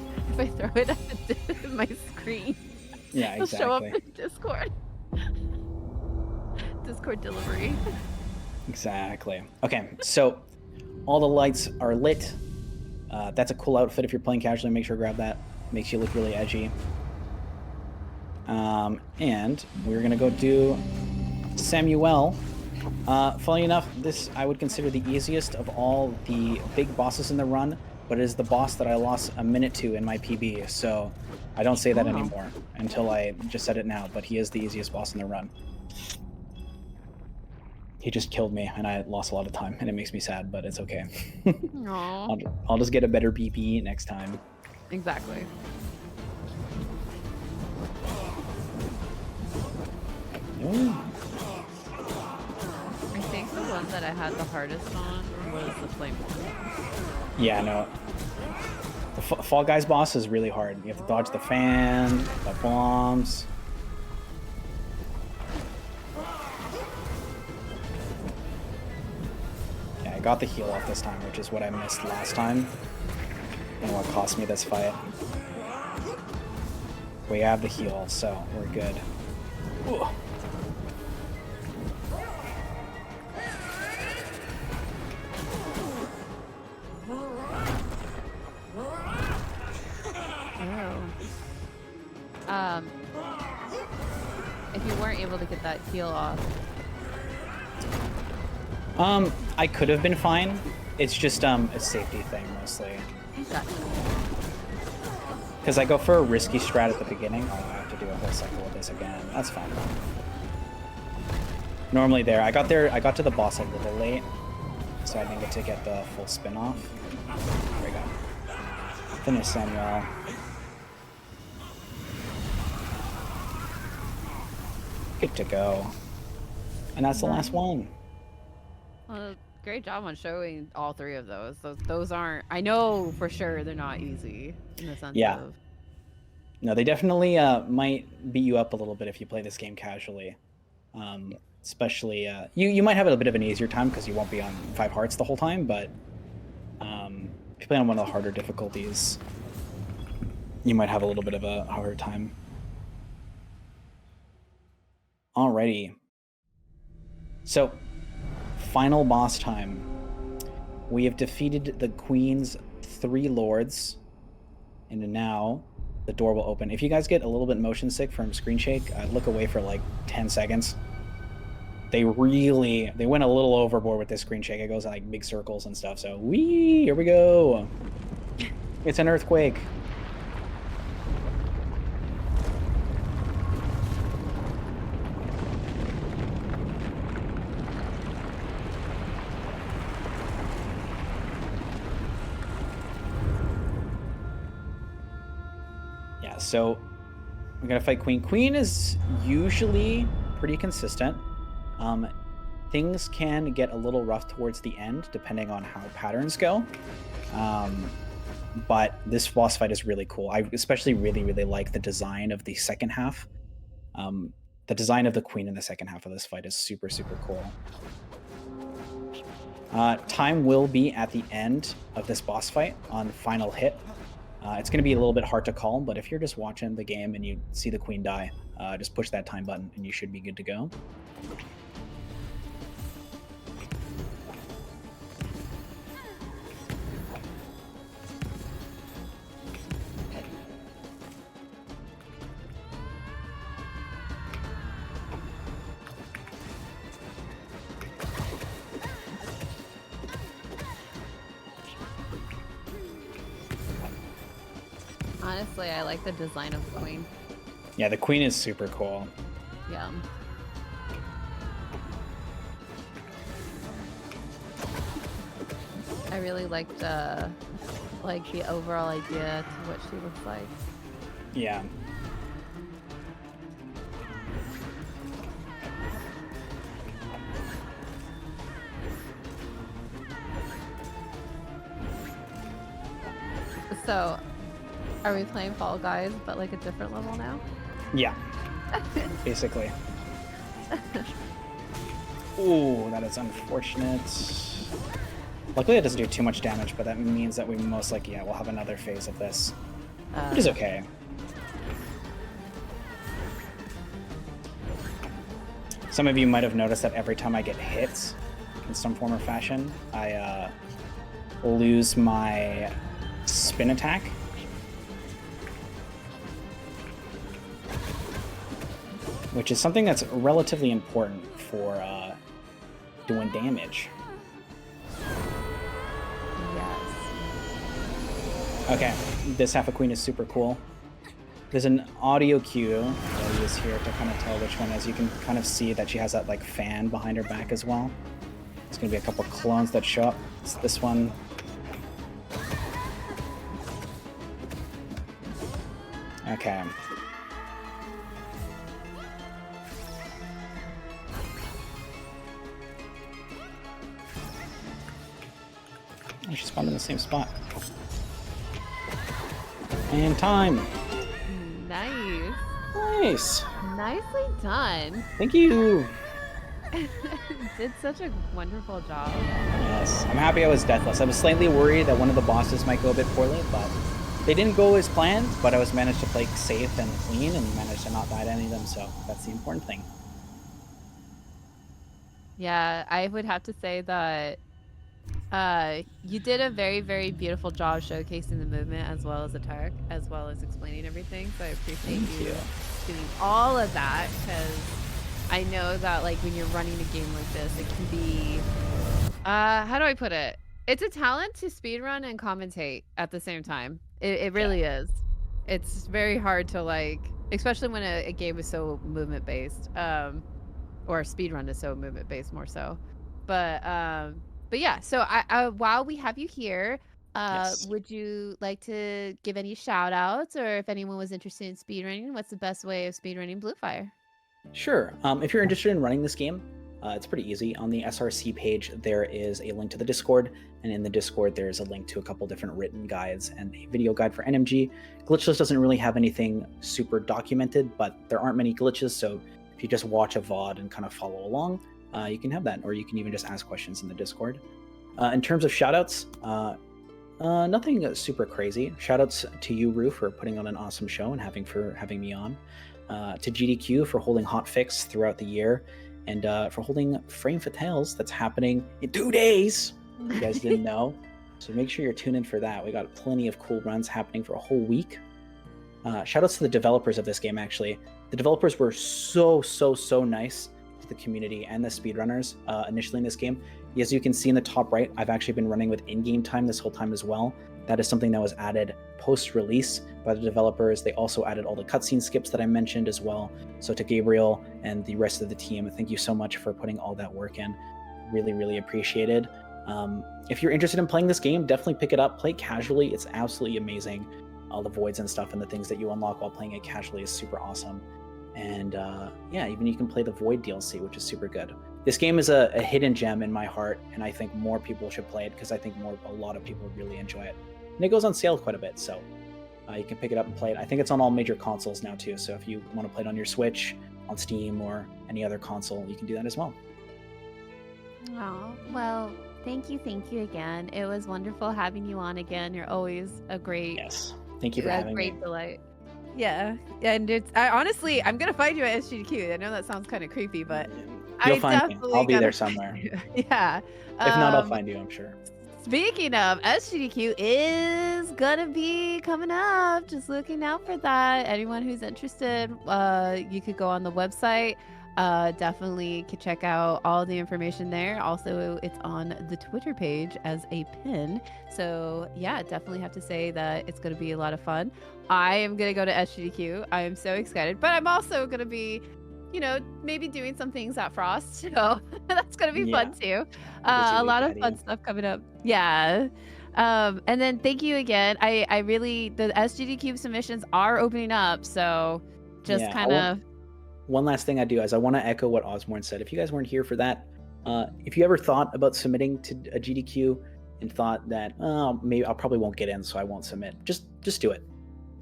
it at my screen. Yeah, exactly. It'll show up in Discord. Discord delivery. Exactly. Okay, so all the lights are lit. That's a cool outfit if you're playing casually. Make sure to grab that. Makes you look really edgy. And we're going to go do Samuel. Funny enough, this I would consider the easiest of all the big bosses in the run, but it is the boss that I lost a minute to in my PB, so I don't say that anymore until I just said it now, but he is the easiest boss in the run. He just killed me, and I lost a lot of time, and it makes me sad, but it's okay. I'll just get a better BP next time. Exactly. Ooh. I think the one that I had the hardest on was the flame one. Yeah, no. The Fall Guys boss is really hard. You have to dodge the fan, the bombs. Yeah, I got the heal off this time, which is what I missed last time. And what cost me this fight. We have the heal, so we're good. Ooh. If you weren't able to get that heal off. I could have been fine. It's just a safety thing mostly. Because I go for a risky strat at the beginning. Oh, I have to do a whole cycle of this again. That's fine. Normally I got to the boss a little late, so I didn't get to get the full spin off. There we go. Finish Samuel. Good to go. And that's the last one. Well, great job on showing all three of those. Those aren't, I know for sure they're not easy in the sense of. No, they definitely might beat you up a little bit if you play this game casually. Especially, you might have a bit of an easier time because you won't be on 5 hearts the whole time, but if you play on one of the harder difficulties, you might have a little bit of a harder time. Alrighty. So, final boss time. We have defeated the Queen's 3 lords, and now the door will open. If you guys get a little bit motion sick from screen shake, look away for like 10 seconds. they went a little overboard with this screen shake. It goes in like big circles and stuff. So here we go. It's an earthquake. Yeah, so we're gonna fight Queen. Queen is usually pretty consistent. Things can get a little rough towards the end, depending on how patterns go. But this boss fight is really cool. I especially really, really like the design of the second half. The design of the Queen in the second half of this fight is super, super cool. Time will be at the end of this boss fight on final hit. It's going to be a little bit hard to call, but if you're just watching the game and you see the Queen die, just push that time button and you should be good to go. Honestly, I like the design of the Queen. Yeah, the Queen is super cool. Yeah. I really liked the overall idea to what she looks like. Yeah. So, are we playing Fall Guys, but like a different level now? Yeah. Basically. Ooh, that is unfortunate. Luckily, it doesn't do too much damage, but that means that we most likely, we'll have another phase of this, which is okay. Some of you might have noticed that every time I get hit in some form or fashion, I lose my spin attack. Which is something that's relatively important for doing damage. Yes. Okay, this half of Queen is super cool. There's an audio cue that I use here to kind of tell which one is. You can kind of see that she has that like fan behind her back as well. There's gonna be a couple clones that show up. It's this one. Okay. Oh, she spawned in the same spot. And time. Nice. Nice. Nicely done. Thank you. You did such a wonderful job. Yes, I'm happy I was deathless. I was slightly worried that one of the bosses might go a bit poorly, but they didn't go as planned. But I was managed to play safe and clean and managed to not die to any of them, so that's the important thing. Yeah, I would have to say that you did a very, very beautiful job showcasing the movement as well as attack, as well as explaining everything. So I appreciate you doing all of that, because I know that like when you're running a game like this, it can be, how do I put it? It's a talent to speedrun and commentate at the same time. It really is. It's very hard to like, especially when a game is so movement based, or speedrun is so movement based more so. But yeah, so I while we have you here, Yes. would you like to give any shout outs, or if anyone was interested in speedrunning, what's the best way of speedrunning Bluefire? Sure. If you're interested in running this game, it's pretty easy. On the SRC page, there is a link to the Discord, and in the Discord, there's a link to a couple different written guides and a video guide for NMG. Glitchless doesn't really have anything super documented, but there aren't many glitches, so if you just watch a VOD and kind of follow along, you can have that, or you can even just ask questions in the Discord. In terms of shoutouts, nothing super crazy. Shoutouts to you, Rue, for putting on an awesome show and having me on. To GDQ for holding Hotfix throughout the year, and for holding Frame Fatales that's happening in 2 days. You guys didn't know, so make sure you're tuned in for that. We got plenty of cool runs happening for a whole week. Shoutouts to the developers of this game, actually. The developers were so nice to the community and the speedrunners initially in this game. As you can see in the top right, I've actually been running with in-game time this whole time as well. That is something that was added post-release by the developers. They also added all the cutscene skips that I mentioned as well. So to Gabriel and the rest of the team, thank you so much for putting all that work in. Really, really appreciated. If you're interested in playing this game, definitely pick it up. Play it casually. It's absolutely amazing. All the voids and stuff and the things that you unlock while playing it casually is super awesome. And yeah, even you can play the Void DLC, which is super good. This game is a hidden gem in my heart, and I think more people should play it because I think a lot of people really enjoy it. And it goes on sale quite a bit, so you can pick it up and play it. I think it's on all major consoles now too, so if you want to play it on your Switch, on Steam, or any other console, you can do that as well. Oh, well, thank you again. It was wonderful having you on again. You're always a great, yes. Thank you for having me. Great delight. Yeah, and honestly, I'm gonna find you at SGDQ. I know that sounds kind of creepy, but you'll find me. I'll be there somewhere. Yeah. If not, I'll find you, I'm sure. Speaking of, SGDQ is gonna be coming up. Just looking out for that. Anyone who's interested, you could go on the website. Definitely could check out all the information there. Also, it's on the Twitter page as a pin. So yeah, definitely have to say that it's going to be a lot of fun. I am going to go to SGDQ. I am so excited, but I'm also going to be, maybe doing some things at Frost. So that's going to be fun too. A lot of fun stuff coming up. Yeah. And then thank you again. I really, the SGDQ submissions are opening up. So just kind of. One last thing I do is I want to echo what Osborne said. If you guys weren't here for that, if you ever thought about submitting to a GDQ and thought that, maybe I probably won't get in, so I won't submit, just do it.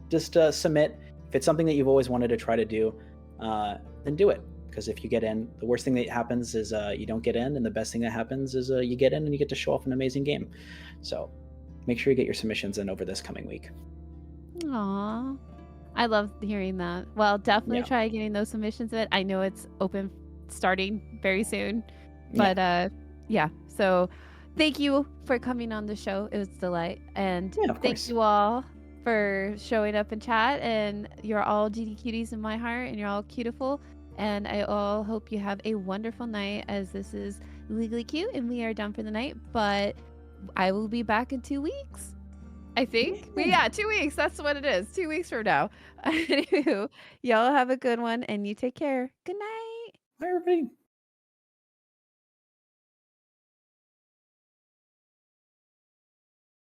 Just submit. If it's something that you've always wanted to try to do, then do it. Because if you get in, the worst thing that happens is you don't get in, and the best thing that happens is you get in and you get to show off an amazing game. So make sure you get your submissions in over this coming week. Aww. I love hearing that. Well, definitely try getting those submissions in. I know it's open starting very soon. But yeah. So thank you for coming on the show. It was a delight. And thank you all for showing up in chat. And you're all GD cuties in my heart, and you're all cutiful. And I all hope you have a wonderful night, as this is Legally Cute and we are done for the night. But I will be back in 2 weeks. I think. 2 weeks. That's what it is. 2 weeks from now. Anywho, y'all have a good one, and you take care. Good night. Bye, everybody.